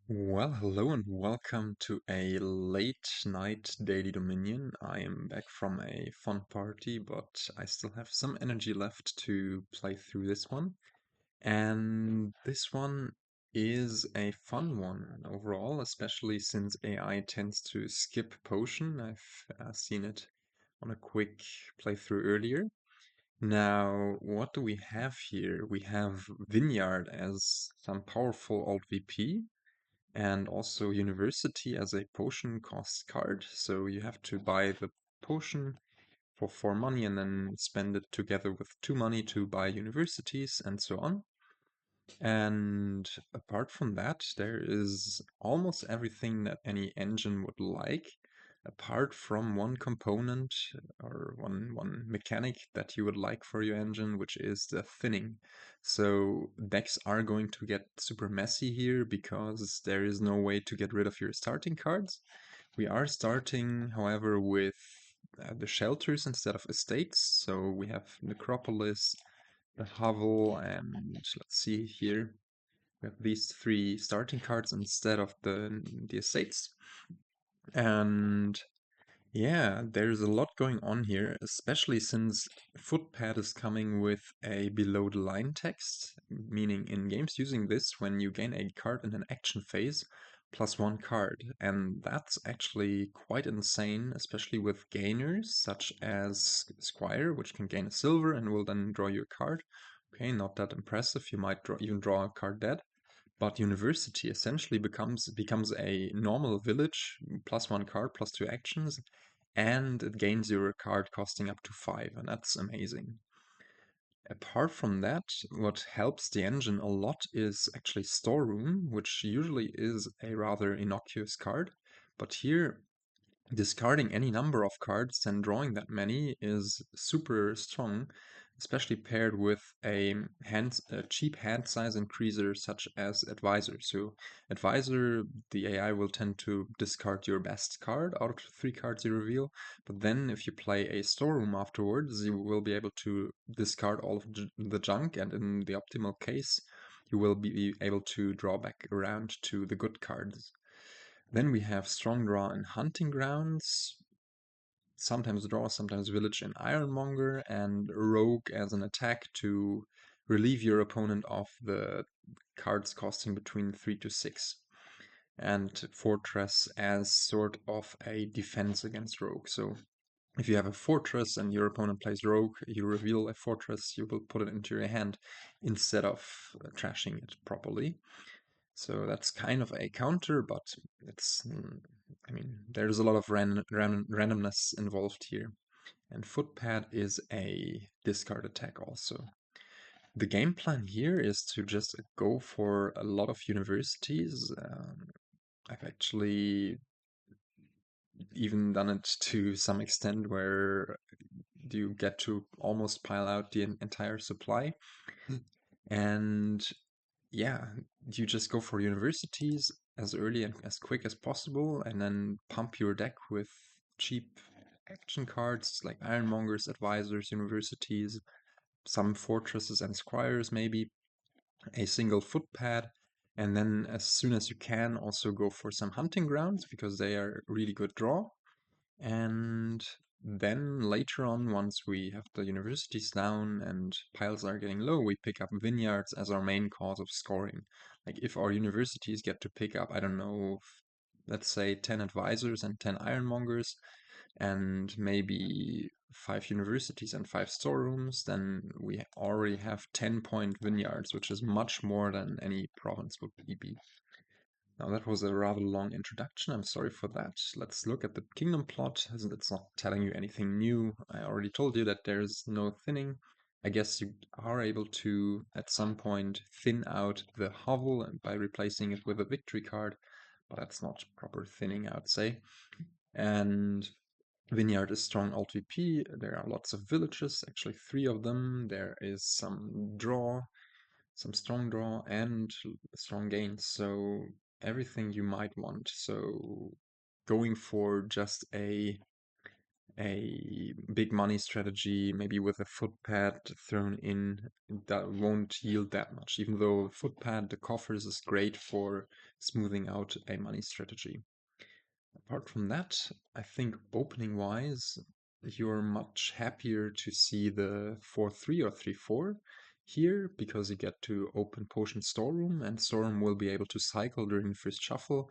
Well, hello and welcome to a late night daily dominion. I am back from a fun party, but I still have some energy left to play through this one. And this one is a fun one overall, especially since AI tends to skip potion. I've seen it on a quick playthrough earlier. Now, what do we have here? We have Vineyard as some powerful old VP and also university as a potion cost card. So you have to buy the potion for 4 money and then spend it together with 2 money to buy universities and so on. And apart from that, there is almost everything that any engine would like, apart from one component or one mechanic that you would like for your engine, which is the thinning. So decks are going to get super messy here because there is no way to get rid of your starting cards. We are starting, however, with the shelters instead of estates. So we have Necropolis, the hovel, and let's see here. We have these three starting cards instead of the estates. And yeah, there's a lot going on here, especially since Footpad is coming with a below the line text, meaning in games using this, when you gain a card in an action phase, plus one card. And that's actually quite insane, especially with gainers such as Squire, which can gain a silver and will then draw you a card. Okay, not that impressive. You might even draw a card dead. But university essentially becomes a normal village, plus one card, plus two actions, and it gains your card costing up to 5, and that's amazing. Apart from that, what helps the engine a lot is actually Storeroom, which usually is a rather innocuous card, but here discarding any number of cards and drawing that many is super strong, especially paired with a cheap hand size increaser such as Advisor. So Advisor, the AI will tend to discard your best card out of the 3 cards you reveal, but then if you play a Storeroom afterwards, you will be able to discard all of the junk, and in the optimal case, you will be able to draw back around to the good cards. Then we have Strong Draw and Hunting Grounds, sometimes Draw, sometimes Village and Ironmonger, and Rogue as an attack to relieve your opponent of the cards costing between 3 to 6. And Fortress as sort of a defense against Rogue. So if you have a Fortress and your opponent plays Rogue, you reveal a Fortress, you will put it into your hand instead of trashing it properly. So that's kind of a counter, but I mean, there's a lot of randomness involved here. And Footpad is a discard attack also. The game plan here is to just go for a lot of universities. I've actually even done it to some extent where you get to almost pile out the entire supply. And yeah, you just go for universities as early and as quick as possible, and then pump your deck with cheap action cards like Ironmongers, Advisors, Universities, some Fortresses and Squires, maybe a single Footpad, and then as soon as you can, also go for some Hunting Grounds because they are really good draw. And then later on, once we have the universities down and piles are getting low, we pick up vineyards as our main cause of scoring. Like if our universities get to pick up, I don't know, let's say 10 advisors and 10 ironmongers, and maybe 5 universities and 5 storerooms, then we already have 10-point vineyards, which is much more than any province would be. Now that was a rather long introduction, I'm sorry for that. Let's look at the kingdom plot, as it's not telling you anything new. I already told you that there's no thinning. I guess you are able to, at some point, thin out the hovel by replacing it with a victory card, but that's not proper thinning, I would say. And Vineyard is strong alt VP, there are lots of villages, actually 3 of them. There is some draw, some strong draw, and strong gains. So everything you might want. So going for just a big money strategy, maybe with a footpad thrown in, that won't yield that much, even though footpad, the coffers, is great for smoothing out a money strategy. Apart from that, I think opening wise, you're much happier to see the 4-3 or 3-4 here, because you get to open potion Storeroom, and Storeroom will be able to cycle during the first shuffle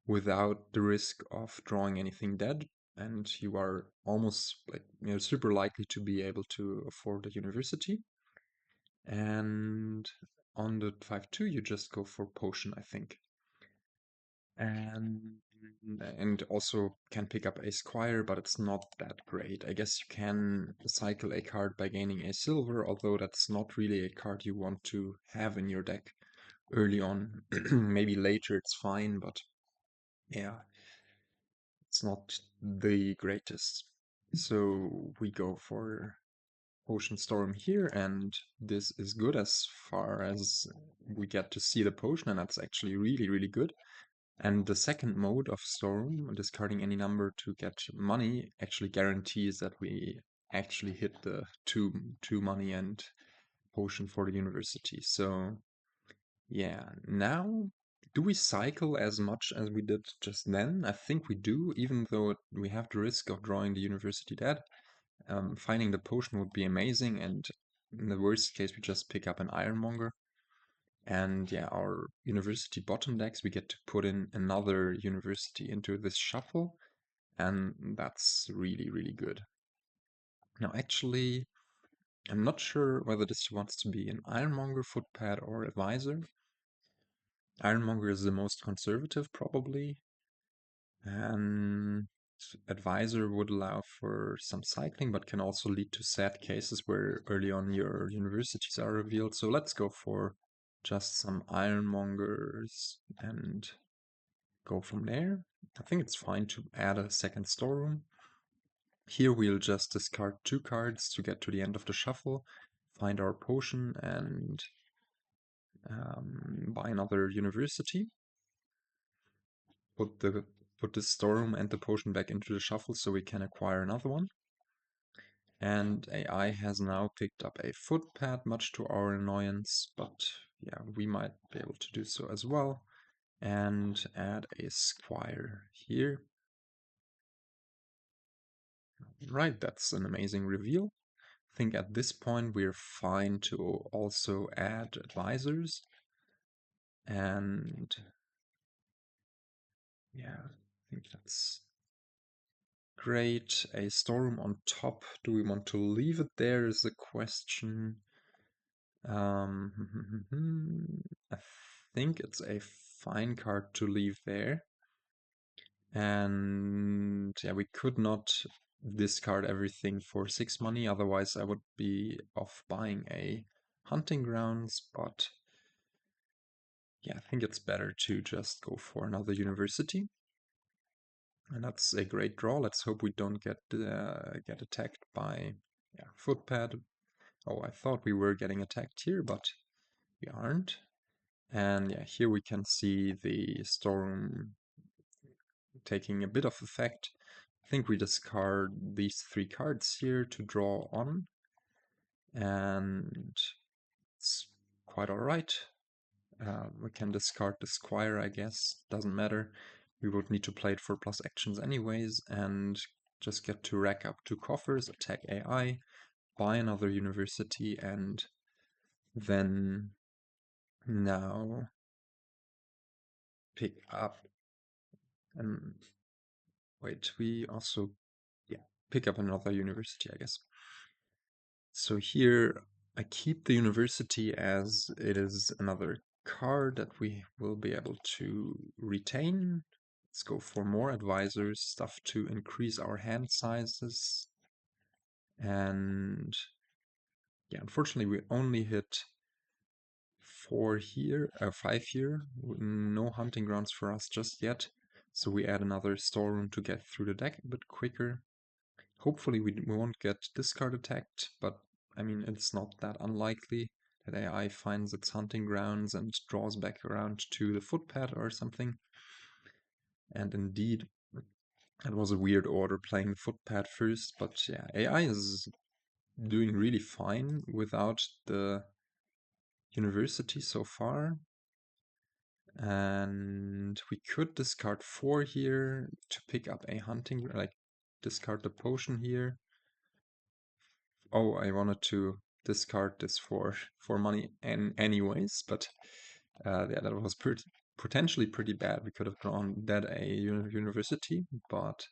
without the risk of drawing anything dead, and you are almost like, super likely to be able to afford a university. And on the 5-2, you just go for potion, I think. And also can pick up a squire, but it's not that great. I guess you can cycle a card by gaining a silver, although that's not really a card you want to have in your deck early on. Maybe later it's fine, but yeah, it's not the greatest. So we go for Potion Storm here, and this is good as far as we get to see the potion, and that's actually really, really good. And the second mode of Storm, discarding any number to get money, actually guarantees that we actually hit the two money and potion for the university. So yeah, now do we cycle as much as we did just then? I think we do, even though we have the risk of drawing the university dead. Finding the potion would be amazing, and in the worst case, we just pick up an Ironmonger. And yeah, our university bottom decks, we get to put in another university into this shuffle, and that's really, really good. Now, actually, I'm not sure whether this wants to be an Ironmonger, Footpad, or Advisor. Ironmonger is the most conservative, probably, and Advisor would allow for some cycling, but can also lead to sad cases where early on your universities are revealed. So let's go for just some Ironmongers and go from there. I think it's fine to add a second storeroom. Here we'll just discard 2 cards to get to the end of the shuffle, find our potion, and buy another university. Put the storeroom and the potion back into the shuffle so we can acquire another one. And AI has now picked up a footpad, much to our annoyance, but yeah, we might be able to do so as well. And add a squire here. Right, that's an amazing reveal. I think at this point we're fine to also add advisors. And yeah, I think that's great. A storeroom on top. Do we want to leave it there is the question. I think it's a fine card to leave there. And yeah, we could not discard everything for 6 money, otherwise I would be off buying a hunting grounds, but yeah, I think it's better to just go for another university. And that's a great draw. Let's hope we don't get attacked by Footpad. Oh, I thought we were getting attacked here, but we aren't. And yeah, here we can see the storm taking a bit of effect. I think we discard these 3 cards here to draw on, and it's quite alright. We can discard the squire, I guess, doesn't matter. We would need to play it for plus actions anyways, and just get to rack up 2 coffers, attack AI, buy another university, and then now pick up and wait, we also pick up another university, I guess. So here I keep the university as it is another card that we will be able to retain. Let's go for more advisors, stuff to increase our hand sizes. And yeah, unfortunately we only hit 4 here, 5 here. No hunting grounds for us just yet. So we add another storeroom to get through the deck a bit quicker. Hopefully we won't get discard attacked, but I mean, it's not that unlikely that AI finds its hunting grounds and draws back around to the footpad or something. And indeed, That was a weird order, playing Footpad first, but yeah, AI is doing really fine without the university so far. And we could discard 4 here to pick up a hunting, like discard the potion here. Oh, I wanted to discard this for money anyways, but yeah, that was potentially pretty bad. We could have drawn that a university, but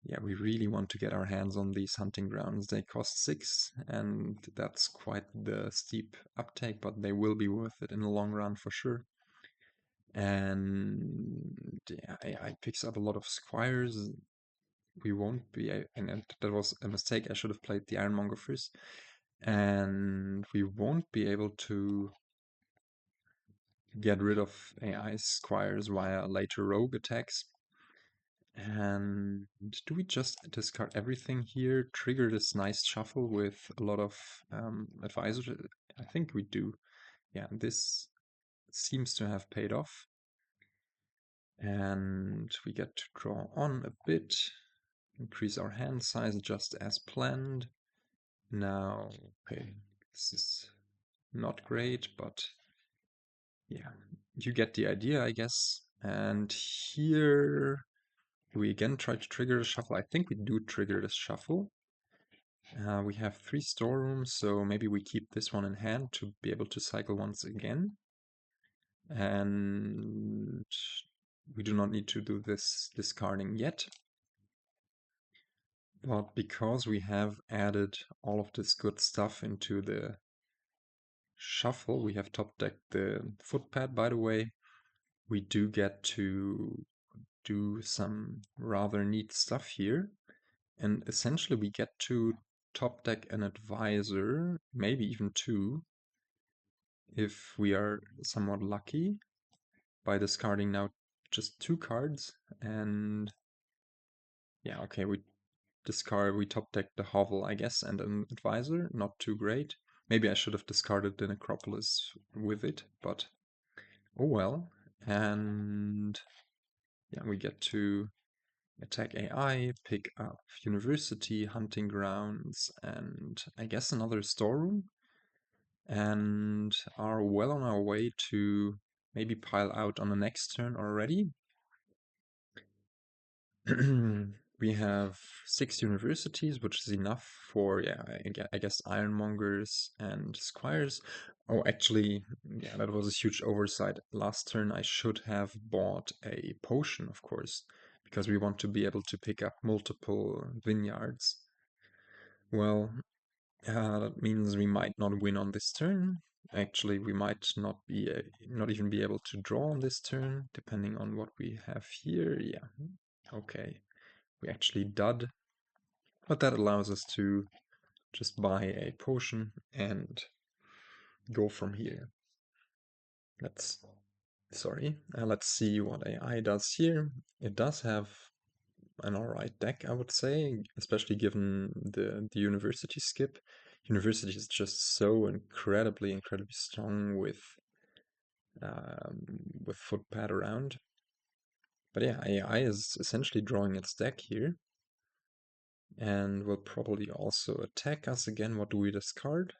yeah, we really want to get our hands on these hunting grounds. They cost 6, and that's quite the steep uptake, but they will be worth it in the long run for sure. And yeah, AI picks up a lot of squires. We won't be, and that was a mistake. I should have played the Ironmonger first. And we won't be able to get rid of AI squires via later rogue attacks. And do we just discard everything here, trigger this nice shuffle with a lot of advisors? I think we do. Yeah, this seems to have paid off. And we get to draw on a bit, increase our hand size just as planned. Now, okay, this is not great, but yeah, you get the idea, I guess. And here we again try to trigger the shuffle. I think we do trigger the shuffle. We have 3 storerooms, so maybe we keep this one in hand to be able to cycle once again. And we do not need to do this discarding yet. But because we have added all of this good stuff into the shuffle, we have top decked the footpad, by the way. We do get to do some rather neat stuff here. And essentially we get to top deck an advisor, maybe even 2, if we are somewhat lucky, by discarding now just 2 cards. And yeah, okay, we top deck the hovel, I guess, and an advisor. Not too great. Maybe I should have discarded the necropolis with it, but oh well. And yeah, we get to attack AI, pick up university, hunting grounds, and I guess another storeroom, and are well on our way to maybe pile out on the next turn already. We have 6 universities, which is enough for, yeah, I guess ironmongers and squires. Oh, actually, yeah, that was a huge oversight. Last turn I should have bought a potion, of course, because we want to be able to pick up multiple vineyards. Well, that means we might not win on this turn. Actually, we might not even be able to draw on this turn, depending on what we have here. Yeah, okay. We actually dud, but that allows us to just buy a potion and go from here. Let's see what AI does here. It does have an alright deck, I would say, especially given the university skip. University is just so incredibly strong with footpad around. But yeah, AI is essentially drawing its deck here, and will probably also attack us again. What do we discard?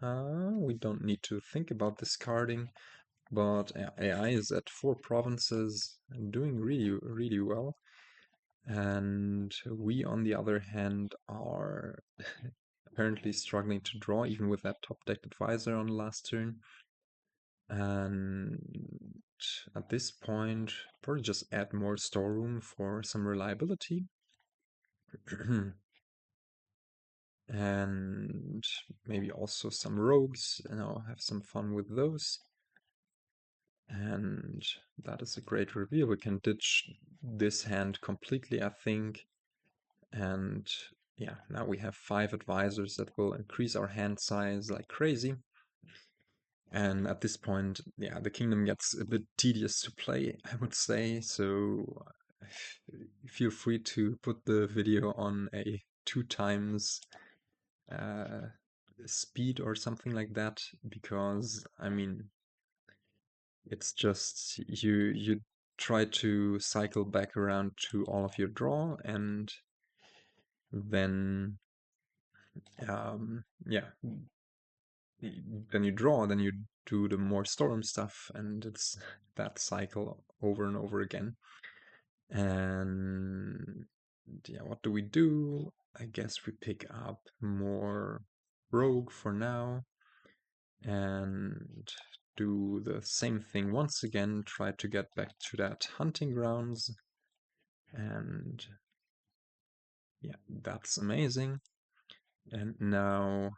We don't need to think about discarding, but AI is at 4 provinces and doing really well. And we, on the other hand, are apparently struggling to draw, even with that top decked advisor on the last turn. And at this point, probably just add more storeroom for some reliability. And maybe also some rogues, and I'll have some fun with those. And that is a great reveal. We can ditch this hand completely, I think. And yeah, now we have 5 advisors that will increase our hand size like crazy. And at this point, yeah, the kingdom gets a bit tedious to play, I would say. So feel free to put the video on a 2 times speed or something like that, because I mean, it's just you try to cycle back around to all of your draw, and then yeah, then you draw, then you do the more Storeroom stuff, and it's that cycle over and over again. And yeah, what do we do? I guess we pick up more Rogue for now and do the same thing once again, try to get back to that hunting grounds. And yeah, that's amazing. And now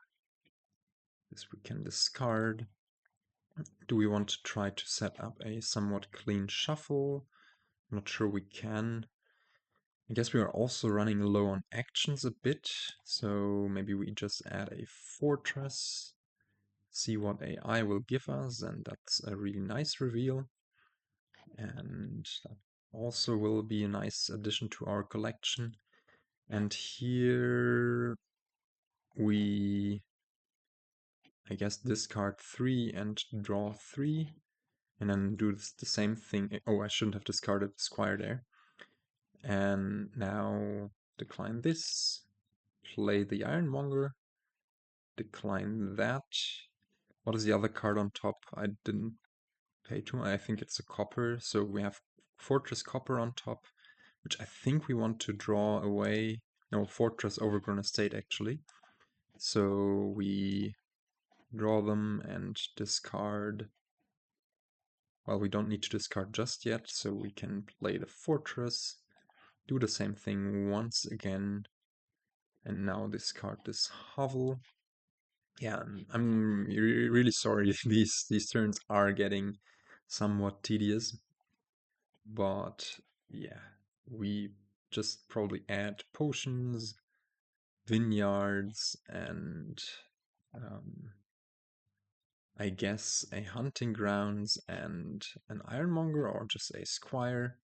this we can discard. Do we want to try to set up a somewhat clean shuffle? I'm not sure we can. I guess we are also running low on actions a bit, so maybe we just add a fortress, see what AI will give us, and that's a really nice reveal. And that also will be a nice addition to our collection. And here we, I guess, discard 3 and draw 3, and then do the same thing. Oh, I shouldn't have discarded the squire there. And now decline this, play the Ironmonger, decline that. What is the other card on top? I didn't pay too much. I think it's a copper. So we have Fortress Copper on top, which I think we want to draw away. No, Fortress Overgrown Estate actually. So we draw them and discard. Well, we don't need to discard just yet, so we can play the Fortress, do the same thing once again, and now discard this Hovel. Yeah, I'm really sorry. These turns are getting somewhat tedious, but yeah, we just probably add potions, vineyards, and I guess a hunting grounds and an ironmonger or just a squire.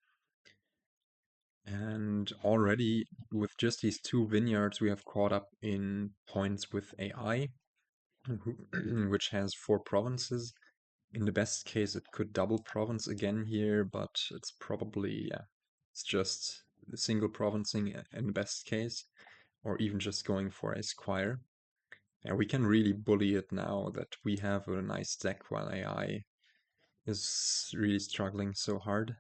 And already with just these 2 vineyards, we have caught up in points with AI, which has 4 provinces. In the best case, it could double province again here, but it's probably, yeah, it's just the single provincing in the best case, or even just going for a squire. And we can really bully it now that we have a nice deck while AI is really struggling so hard.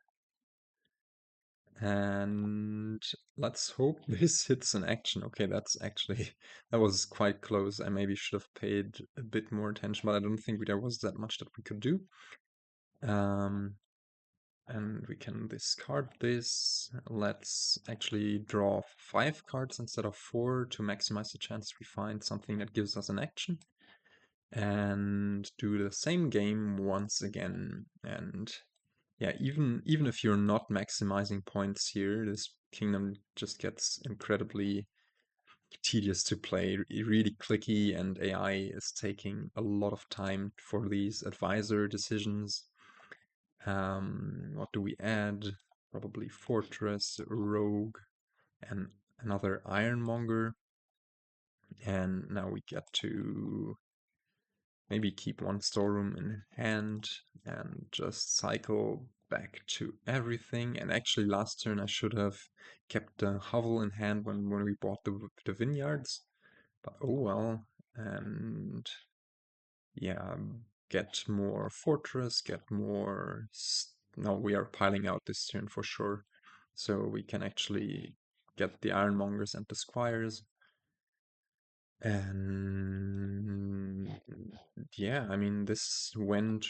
And let's hope this hits an action. Okay, that's actually, that was quite close. I maybe should have paid a bit more attention, but I don't think there was that much that we could do. And we can discard this. Let's actually draw 5 cards instead of 4 to maximize the chance we find something that gives us an action. And do the same game once again. And yeah, even if you're not maximizing points here, this kingdom just gets incredibly tedious to play, really clicky, and AI is taking a lot of time for these advisor decisions. What do we add? Probably Fortress, Rogue, and another Ironmonger. And now we get to maybe keep 1 Storeroom in hand and just cycle back to everything. And actually last turn I should have kept the Hovel in hand when we bought the Vineyards. But oh well. And yeah, get more Fortress, get more... No, we are piling out this turn for sure. So we can actually get the Ironmongers and the Squires. And yeah, I mean, this went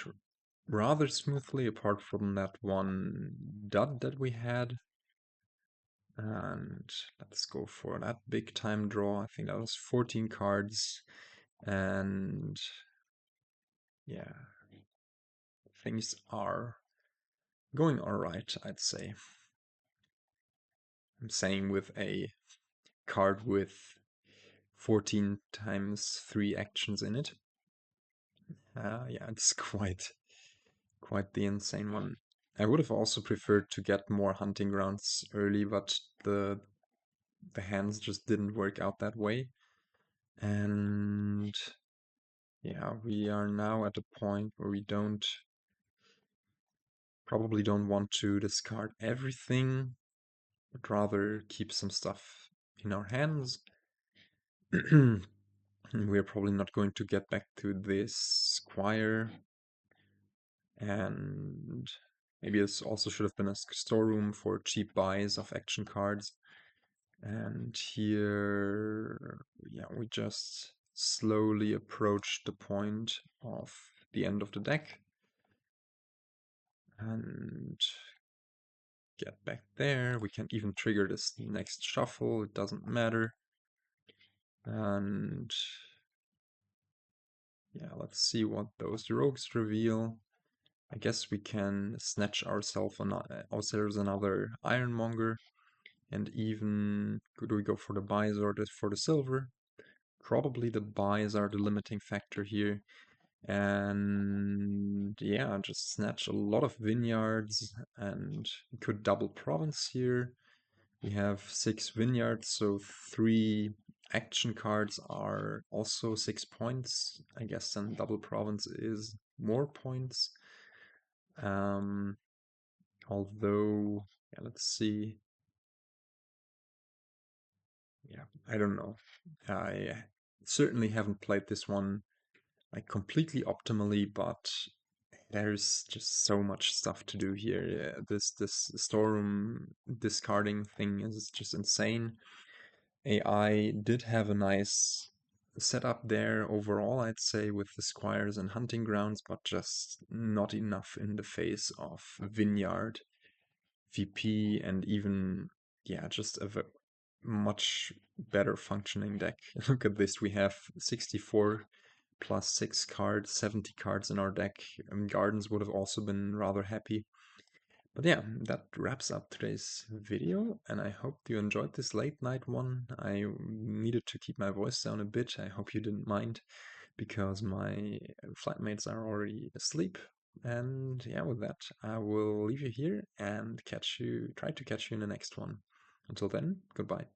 rather smoothly apart from that one dud that we had. And let's go for that big time draw. I think that was 14 cards. And yeah, things are going alright, I'd say. I'm saying with a card with 14 times 3 actions in it. Yeah, it's quite the insane one. I would have also preferred to get more hunting grounds early, but the hands just didn't work out that way. And yeah, we are now at a point where we don't Probably don't want to discard everything, but rather keep some stuff in our hands. We're probably not going to get back to this squire, and maybe this also should have been a storeroom for cheap buys of action cards. And here, yeah, we just slowly approach the point of the end of the deck and get back there. We can even trigger this next shuffle, it doesn't matter. And yeah, let's see what those rogues reveal. I guess we can snatch ourselves another Ironmonger, and even could we go for the buys or for the silver? Probably the buys are the limiting factor here. And yeah, just snatch a lot of vineyards, and we could double province here. We have 6 vineyards, so 3 action cards are also 6 points. I guess then double province is more points. Although, yeah, let's see. Yeah, I don't know. I certainly haven't played this one like completely optimally, but there's just so much stuff to do here. Yeah, this storeroom discarding thing is just insane. AI did have a nice setup there overall, I'd say, with the squires and hunting grounds, but just not enough in the face of Vineyard VP and even, yeah, just a much better functioning deck. Look at this, we have 64 plus 6 cards, 70 cards in our deck. Gardens would have also been rather happy. But yeah, that wraps up today's video, and I hope you enjoyed this late night one. I needed to keep my voice down a bit. I hope you didn't mind, because my flatmates are already asleep. And yeah, with that, I will leave you here and try to catch you in the next one. Until then, goodbye.